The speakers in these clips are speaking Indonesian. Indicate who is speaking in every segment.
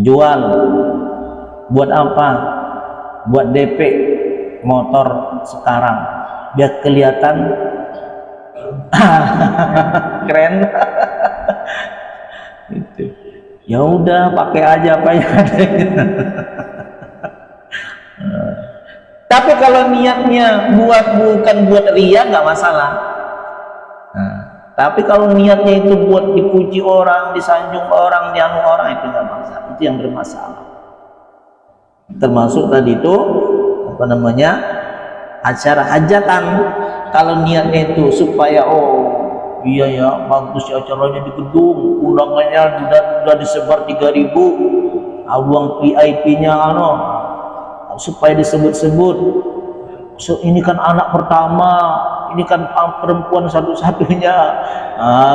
Speaker 1: jual. Buat apa? Buat DP motor sekarang biar kelihatan keren. Gitu. Ya udah, pakai aja apa yang ada. Tapi kalau niatnya bukan buat ria, nggak masalah. Tapi kalau niatnya itu buat dipuji orang, disanjung orang, dianu orang, itu nggak masalah. Itu yang bermasalah. Termasuk tadi itu apa namanya, acara hajatan. Kalau niatnya itu supaya iya ya bagus ya acaranya di gedung, undangannya sudah disebar 3.000, uang VIP-nya supaya disebut-sebut, so, ini kan anak pertama, ini kan perempuan satu-satunya,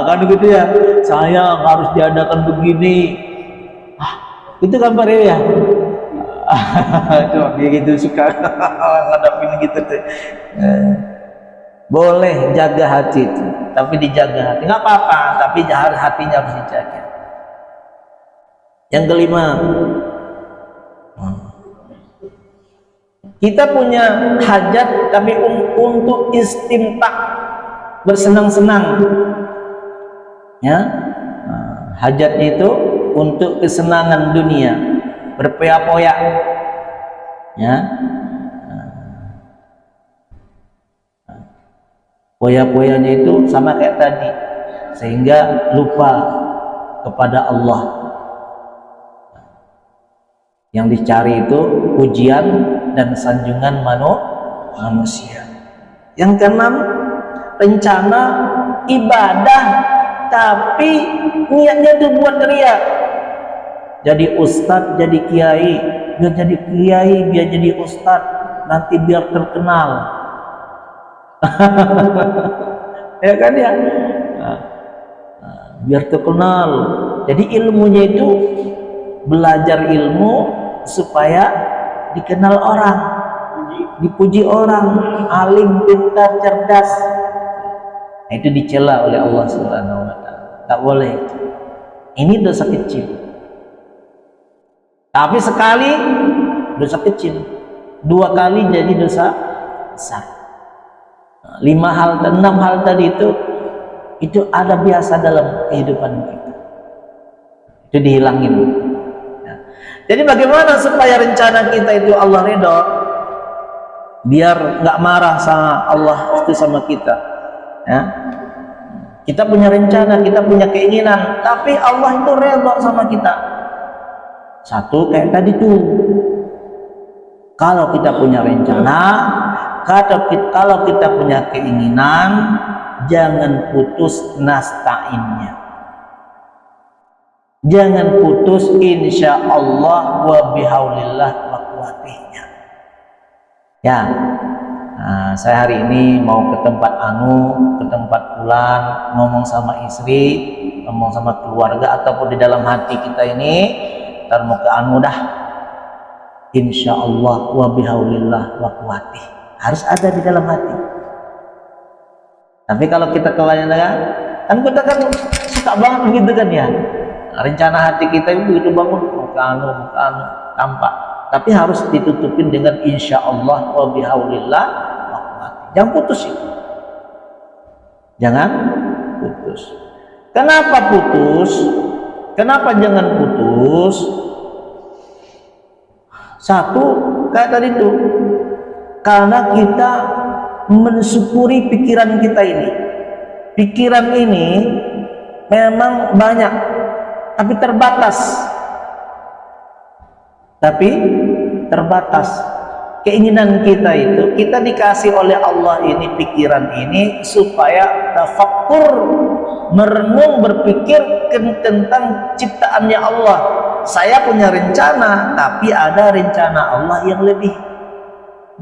Speaker 1: kan gitu ya, saya harus diadakan begini. Itu kan Pak ya. Cuma dia gitu suka ngadapin gitu tuh. Boleh jaga hati itu, tapi dijaga hati nggak apa-apa, tapi hatinya harus dijaga. Yang kelima, kita punya hajat tapi untuk istimta', bersenang-senang, ya. Hajatnya itu untuk kesenangan dunia, berpoya-poya, ya. Poya-poyanya itu sama kayak tadi, sehingga lupa kepada Allah. Yang dicari itu pujian dan sanjungan manusia. Yang keenam, rencana ibadah tapi niatnya itu buat ria. Jadi ustadz, jadi kiai, biar jadi kiai, biar jadi ustadz, nanti biar terkenal. Ya kan ya, biar terkenal. Jadi ilmunya itu belajar ilmu supaya dikenal orang, dipuji orang, alim, pintar, cerdas. Nah, itu dicela oleh Allah Subhanahu wa Ta'ala. Tak boleh. Ini dosa kecil. Tapi sekali dosa kecil, 2 kali jadi dosa besar. 5 hal dan 6 hal tadi itu ada biasa dalam kehidupan kita. Itu dihilangin. Ya. Jadi bagaimana supaya rencana kita itu Allah ridho, biar nggak marah sama Allah itu sama kita. Ya. Kita punya rencana, kita punya keinginan, tapi Allah itu ridho sama kita. Satu kayak tadi tuh, kalau kita punya rencana, kalau kita punya keinginan, jangan putus nasta'innya, jangan putus insya Allah wa bihaulillah wa quwwatihnya. Ya, saya hari ini mau ke tempat ke tempat pulang, ngomong sama istri, ngomong sama keluarga, ataupun di dalam hati kita ini, ntar mau ke dah, insya Allah wa bihaulillah wa quwwatih. Harus ada di dalam hati. Tapi kalau kita kebanyakan, kan kita kan suka banget begitu kan ya. Rencana hati kita itu begitu bangun, bukan tampak. Tapi harus ditutupin dengan insya Allah wa bihaulillah wa quwwatih. Jangan putus itu. Jangan putus. Kenapa putus? Kenapa jangan putus? Satu, kayak tadi tuh, karena kita mensyukuri pikiran kita ini. Pikiran ini memang banyak, tapi terbatas. Keinginan kita itu, kita dikasih oleh Allah ini pikiran ini supaya tafakkur, merenung, berpikir tentang ciptaannya Allah. Saya punya rencana, tapi ada rencana Allah yang lebih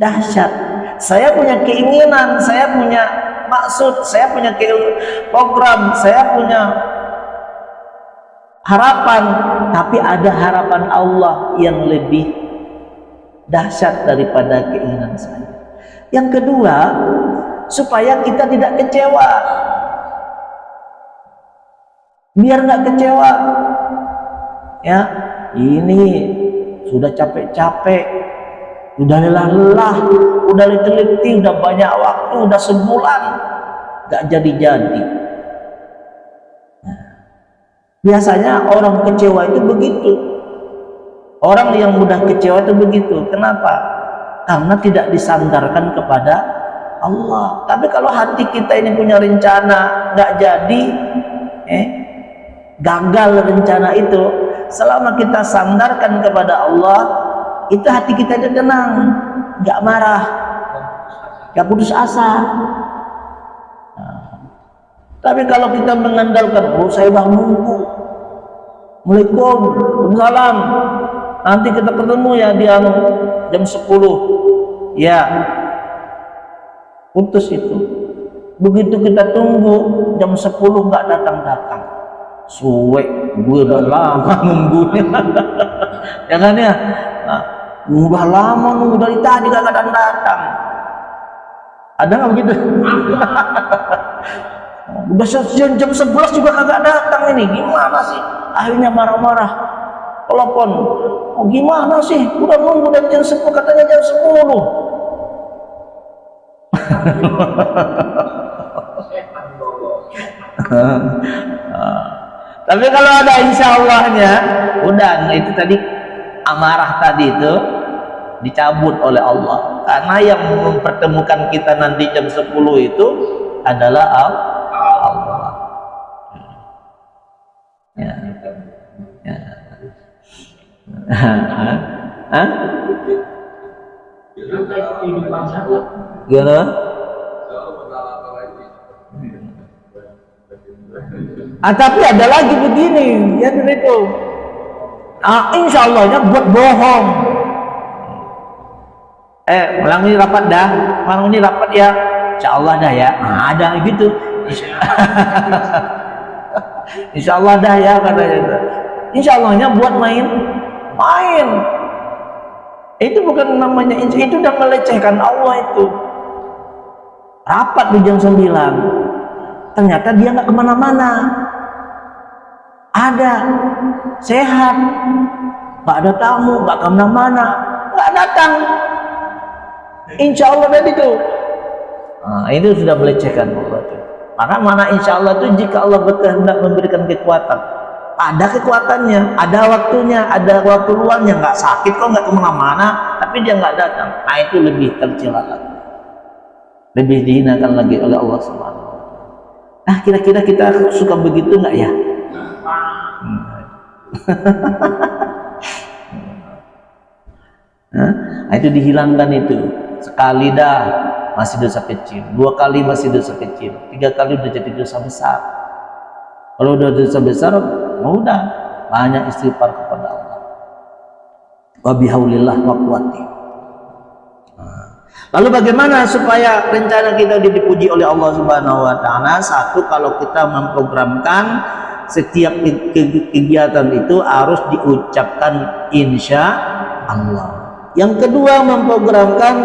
Speaker 1: dahsyat. Saya punya keinginan, saya punya maksud, saya punya program, saya punya harapan, tapi ada harapan Allah yang lebih dahsyat daripada keinginan saya. Yang kedua, supaya kita tidak kecewa, biar nggak kecewa, ya. ini sudah capek-capek, udah lelah-lelah, udah letih-letih, udah banyak waktu, udah sebulan gak jadi-jadi. Biasanya orang kecewa itu begitu. Orang yang mudah kecewa itu begitu. Kenapa? Karena tidak disandarkan kepada Allah. Tapi kalau hati kita ini punya rencana nggak jadi, gagal rencana itu, selama kita sandarkan kepada Allah, itu hati kita itu tenang, nggak marah, nggak putus asa. Tapi kalau kita mengandalkan, oh saya udah nunggu, Assalamualaikum, Waalaikumsalam, nanti kita ketemu ya di jam 10, ya putus itu. Begitu kita tunggu jam 10 nggak datang-datang, suwe, gue udah lama nunggunya. Jangan ya, udah lama nunggu dari tadi gak datang-datang. Ada nggak begitu? Udah jam 11 juga kagak datang, ini gimana sih? Akhirnya marah-marah, telepon, oh gimana sih, udah nunggu dari jam 10, katanya jam 10. Tapi kalau ada insya Allahnya, udah itu tadi, amarah tadi itu dicabut oleh Allah, karena yang mempertemukan kita nanti jam 10 itu adalah Allah. Ya. Ya. Gimana? Tapi ada lagi begini, ya itu. Insya Allahnya buat bohong. Malam ini rapat dah, malam ini rapat ya, insya Allah dah ya. Ada gitu. Insya Allah dah ya katanya. Insya Allahnya buat main. Itu bukan namanya, itu udah melecehkan Allah itu. Rapat di jam 9, ternyata dia nggak kemana-mana. Ada sehat, nggak ada tamu, nggak kemana-mana, nggak datang. Insya Allah tadi itu. Itu sudah melecehkan Allah itu. Maka mana insya Allah itu jika Allah berkehendak memberikan kekuatan, ada kekuatannya, ada waktunya, ada waktu luangnya, nggak sakit kok, nggak kemana-mana, tapi dia nggak datang. Nah itu lebih tercela lagi, lebih dihinakan lagi oleh Allah Subhanahu wa Ta'ala. Nah kira-kira kita suka begitu nggak ya? Nah, itu dihilangkan itu. Sekali dah masih dosa kecil, 2 kali masih dosa kecil, 3 kali udah jadi dosa besar. Kalau udah dosa besar, udah banyak istighfar kepada Allah. Wa bihaulillah wa quwwati. Lalu bagaimana supaya rencana kita dipuji oleh Allah Subhanahu wa Ta'ala? Satu, kalau kita memprogramkan setiap kegiatan itu harus diucapkan insya Allah. Yang kedua, memprogramkan,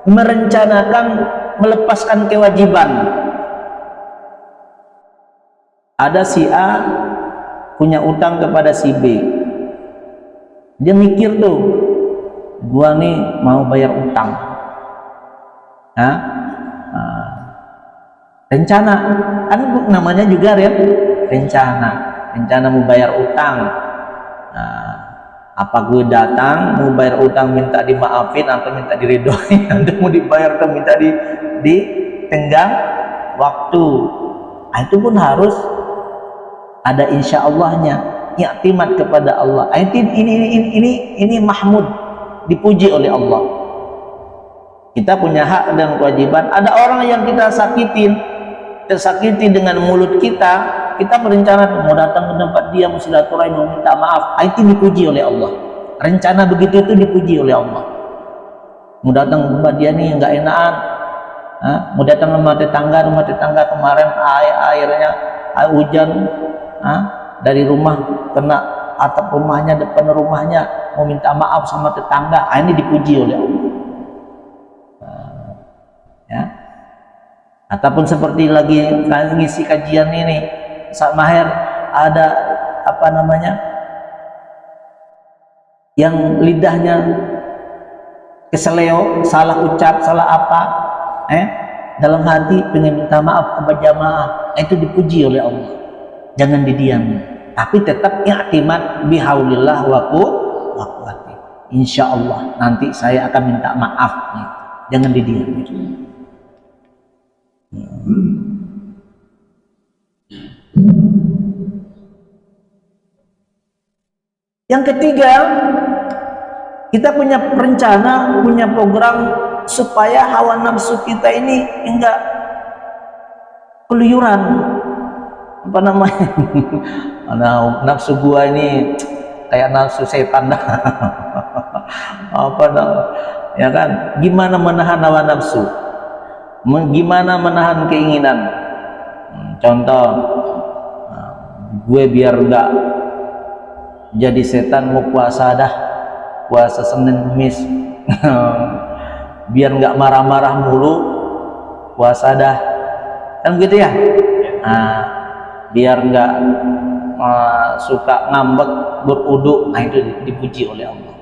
Speaker 1: merencanakan, melepaskan kewajiban. Ada si A punya utang kepada si B, dia mikir tuh, gua nih mau bayar utang, rencana, kan namanya juga rencana mau bayar utang. Apa gue datang mau bayar utang minta dimaafin atau minta diridhoi, atau mau dibayar atau minta ditenggang waktu. Itu pun harus ada insya Allahnya, i'timad kepada Allah. Ini mahmud, dipuji oleh Allah. Kita punya hak dan kewajiban. Ada orang yang kita tersakiti dengan mulut kita berencana mau datang ke tempat dia, mau silaturahmi, mau minta maaf. Itu dipuji oleh Allah. Rencana begitu itu dipuji oleh Allah. Mau datang ke tempat dia nih nggak enakan, mau datang ke rumah tetangga kemarin airnya hujan, dari rumah kena atap rumahnya, depan rumahnya, mau minta maaf sama tetangga. Ini dipuji oleh Allah. Ya. Ataupun seperti lagi ngisi kajian ini, saat mahir ada yang lidahnya keseleo, salah ucap, salah apa, dalam hati pengen minta maaf kepada jamaah, itu dipuji oleh Allah. Jangan didiami, tapi tetap i'timad bihaulillah wa quwwati. Insya Allah nanti saya akan minta maaf. Jangan didiami. Yang ketiga, kita punya rencana, punya program supaya hawa nafsu kita ini enggak keluyuran. Apa namanya? Nafsu gua ini kayak nafsu setan dah. Apa namanya? Ya kan? Gimana menahan hawa nafsu? Gimana menahan keinginan? Contoh, gue biar enggak jadi setan, mau puasa dah, puasa Senin Kamis. Biar nggak marah-marah mulu, puasa dah, kan gitu ya. Nah, biar nggak suka ngambek, beruduk. Nah, itu dipuji oleh Allah.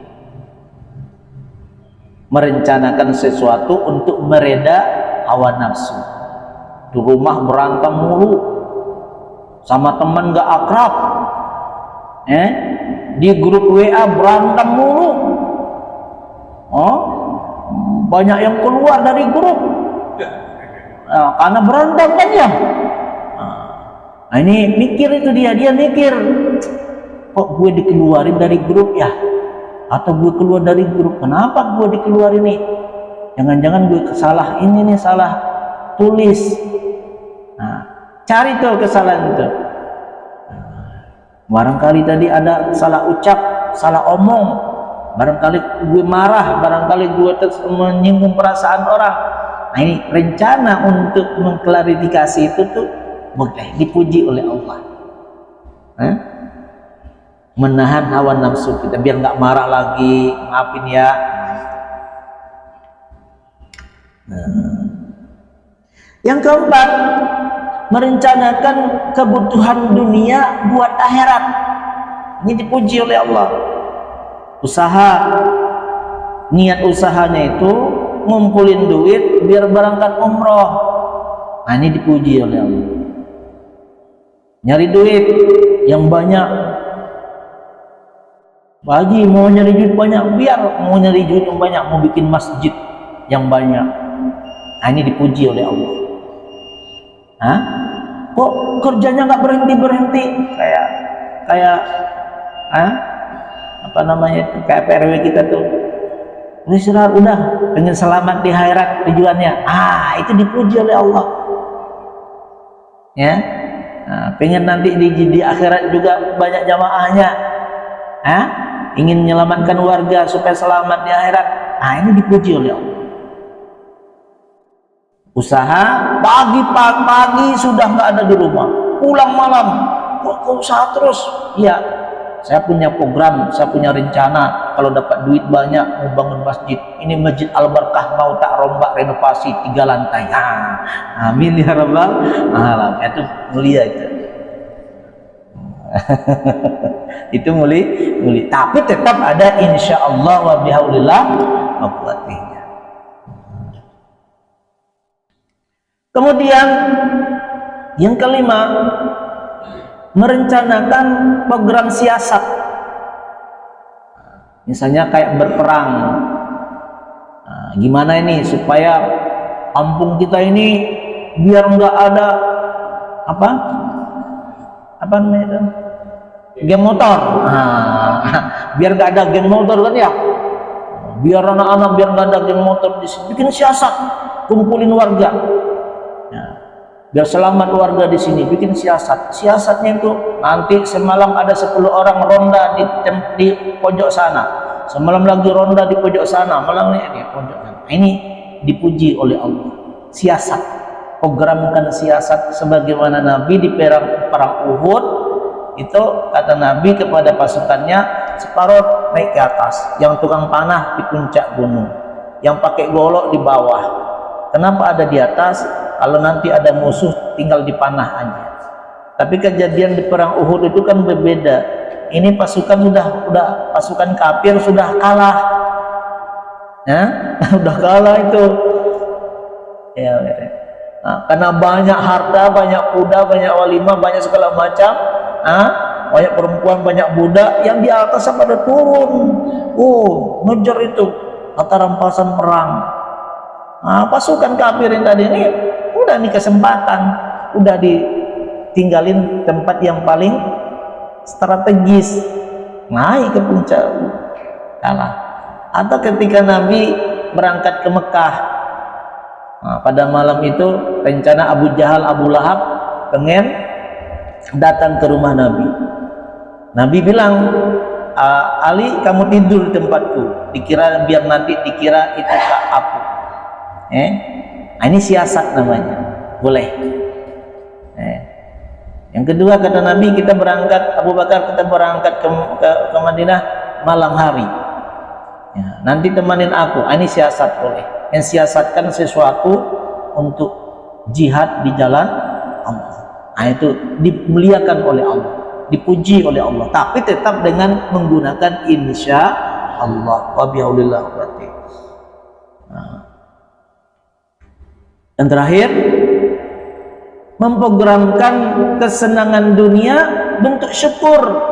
Speaker 1: Merencanakan sesuatu untuk mereda hawa nafsu. Di rumah berantem mulu, sama teman nggak akrab, di grup WA berantem mulu, banyak yang keluar dari grup karena berantem kan ya. Nah, ini mikir itu dia mikir, kok gue dikeluarin dari grup ya, atau gue keluar dari grup, kenapa gue dikeluarin nih, jangan-jangan gue salah ini nih, salah tulis. Nah, cari tuh kesalahan itu. Barangkali tadi ada salah ucap, salah omong, barangkali gue marah, barangkali gue menyinggung perasaan orang. Nah, ini rencana untuk mengklarifikasi itu tuh boleh dipuji oleh Allah. Menahan hawa nafsu kita biar nggak marah lagi, maafin ya. Yang keempat, merencanakan kebutuhan dunia buat akhirat. Ini dipuji oleh Allah. Usaha, niat usahanya itu ngumpulin duit biar berangkat umroh. Nah, ini dipuji oleh Allah. Nyari duit yang banyak. Bagi mau nyari duit banyak, biar mau nyari duit yang banyak, mau bikin masjid yang banyak. Nah, ini dipuji oleh Allah. Kok kerjanya nggak berhenti kayak apa namanya itu, kayak PRW kita tuh, udah pengen selamat di akhirat tujuannya. Itu dipuji oleh Allah ya. Pengen nanti di akhirat juga banyak jamaahnya, ingin menyelamatkan warga supaya selamat di akhirat. Ini dipuji oleh Allah. Usaha pagi sudah nggak ada di rumah, pulang malam, kok usaha terus? Iya, saya punya program, saya punya rencana, kalau dapat duit banyak mau bangun masjid. Ini Masjid Al-Barkah mau tak rombak, renovasi 3 lantai. Amin ya rabbal alamin. Itu mulia itu. Itu mulia, tapi tetap ada insyaallah wa bihaulillah wa quwwatihi. Kemudian yang kelima, merencanakan program siasat. Misalnya kayak berperang. Gimana ini supaya kampung kita ini biar nggak ada apa namanya itu? Geng motor. Biar nggak ada geng motor kan ya. Biar anak-anak biar nggak ada geng motor di sini. Bikin siasat, kumpulin warga. Biar selamat warga di sini, bikin siasat. Siasatnya itu nanti semalam ada 10 orang ronda di pojok sana, semalam lagi ronda di pojok sana, malam ini pojok sana. Ini dipuji oleh Allah. Siasat, programkan siasat sebagaimana Nabi di perang Uhud itu, kata Nabi kepada pasukannya, separuh naik ke atas, yang tukang panah di puncak gunung, yang pakai golok di bawah. Kenapa ada di atas? Kalau nanti ada musuh tinggal dipanah aja. Tapi kejadian di perang Uhud itu kan berbeda. ini pasukan udah pasukan kafir sudah kalah, ya, udah kalah itu, ya. Nah, karena banyak harta, banyak kuda, banyak walimah, banyak segala macam, banyak perempuan, banyak budak, yang di atas pada turun, ngejar itu kata rampasan perang. Nah, pasukan kafir yang tadi ini udah nih kesempatan, udah ditinggalin tempat yang paling strategis, naik ke puncak, kalah. Atau ketika Nabi berangkat ke Mekah, pada malam itu rencana Abu Jahal, Abu Lahab pengen datang ke rumah Nabi. Nabi bilang, Ali kamu tidur di tempatku, dikira biar nanti dikira itu aku. Ini siasat namanya, boleh. Yang kedua kata Nabi, kita berangkat, Abu Bakar kita berangkat ke Madinah malam hari, ya, nanti temanin aku. Ini siasat, boleh. Yang siasatkan sesuatu untuk jihad di jalan Allah, itu dimuliakan oleh Allah, dipuji oleh Allah, tapi tetap dengan menggunakan insya Allah wa bihaulillah berarti. Dan terakhir, memprogramkan kesenangan dunia bentuk syukur.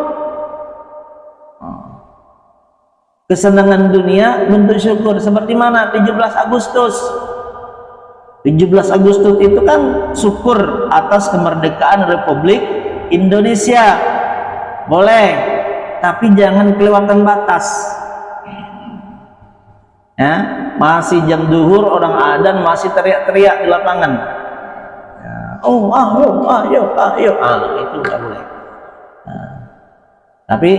Speaker 1: Kesenangan dunia bentuk syukur seperti mana? 17 Agustus itu kan syukur atas kemerdekaan Republik Indonesia, boleh, tapi jangan kelewatan batas, ya. Masih jam zuhur orang adzan masih teriak-teriak di lapangan, ayo, itu nggak boleh. Tapi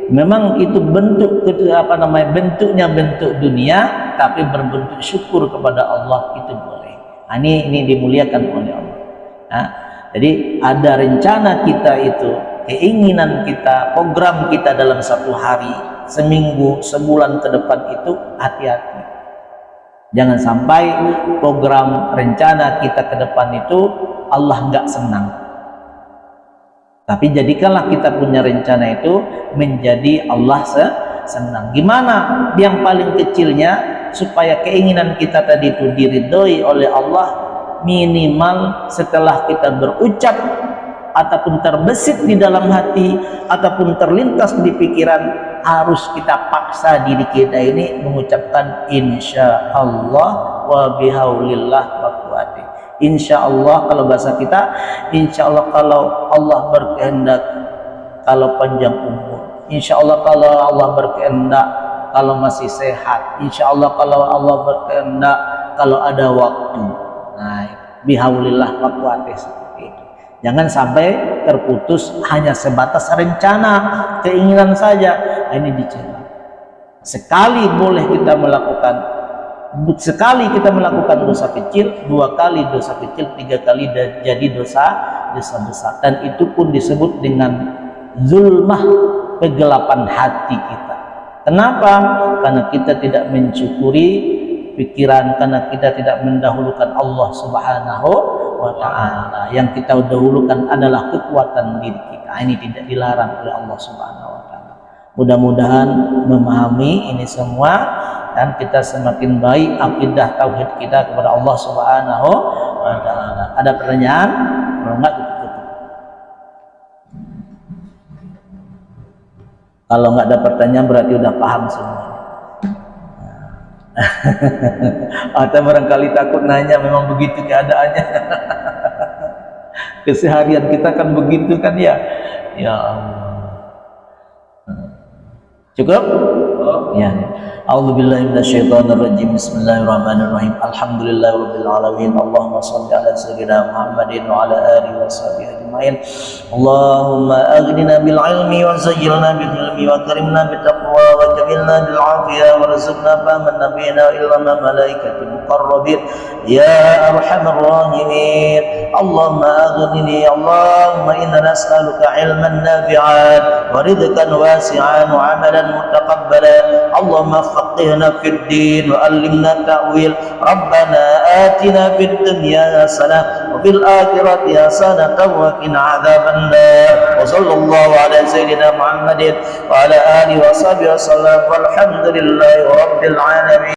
Speaker 1: memang itu bentuknya bentuk dunia, tapi berbentuk syukur kepada Allah, itu boleh. Ini dimuliakan oleh Allah. Jadi ada rencana kita itu, keinginan kita, program kita dalam satu hari, seminggu, sebulan ke depan itu, hati-hati. Jangan sampai program rencana kita ke depan itu Allah nggak senang. Tapi jadikanlah kita punya rencana itu menjadi Allah senang. Gimana? Yang paling kecilnya supaya keinginan kita tadi itu diridhoi oleh Allah, minimal setelah kita berucap ataupun terbesit di dalam hati ataupun terlintas di pikiran, harus kita paksa diri kita ini mengucapkan insya Allah wa bihaulillah wa quwwati. Insya Allah, kalau bahasa kita, insya Allah kalau Allah berkehendak, kalau panjang umur. Insya Allah kalau Allah berkehendak, kalau masih sehat. Insya Allah kalau Allah berkehendak, kalau ada waktu. Nah, bihaulillah wa quwwati, seperti itu. Jangan sampai terputus hanya sebatas rencana, keinginan saja. Ini dicela. Sekali kita melakukan dosa kecil, 2 kali dosa kecil, 3 kali jadi dosa besar. Dan itu pun disebut dengan zulmah, kegelapan hati kita. Kenapa? Karena kita tidak mencukuri pikiran, karena kita tidak mendahulukan Allah Subhanahu wa ta'ala. Yang kita dahulukan adalah kekuatan diri kita. Ini tidak dilarang oleh Allah Subhanahu wa ta'ala. Mudah-mudahan memahami ini semua dan kita semakin baik akidah tauhid kita kepada Allah Subhanahu wa ta'ala. Ada pertanyaan? Kalau enggak, tutup. Kalau enggak ada pertanyaan berarti udah paham semua. Atau barangkali takut nanya, memang begitu keadaannya. Keseharian kita kan begitu kan, ya. Ya Allah. Cukup? Ya. A'udzubillahi minasyaitonirrajim. Bismillahirrahmanirrahim. Alhamdulillahirabbil alamin. Allahumma shalli ala sayyidina Muhammadin wa ala alihi washabihi ajmain. Allahumma aghnina bil ilmi wa zayyilna bil ilmi wa karimna bit taqwa wa jamilna bil afiyah warzuqna fahman nabiyina illa ma malaikatil muqarrabin ya arhamar rahimin. Allahumma aghnini, Allahumma inna nas'aluka ilman nafi'an wa rizqan wasi'an wa amalan mutaqabbalan. Allahumma فقهنا في الدين وعلمنا التأويل. ربنا آتنا في الدنيا حسنة وفي الآخرة حسنة وقنا عذاب النار. وصلى الله على سيدنا محمد وعلى آله وصحبه وسلم والحمد لله رب العالمين.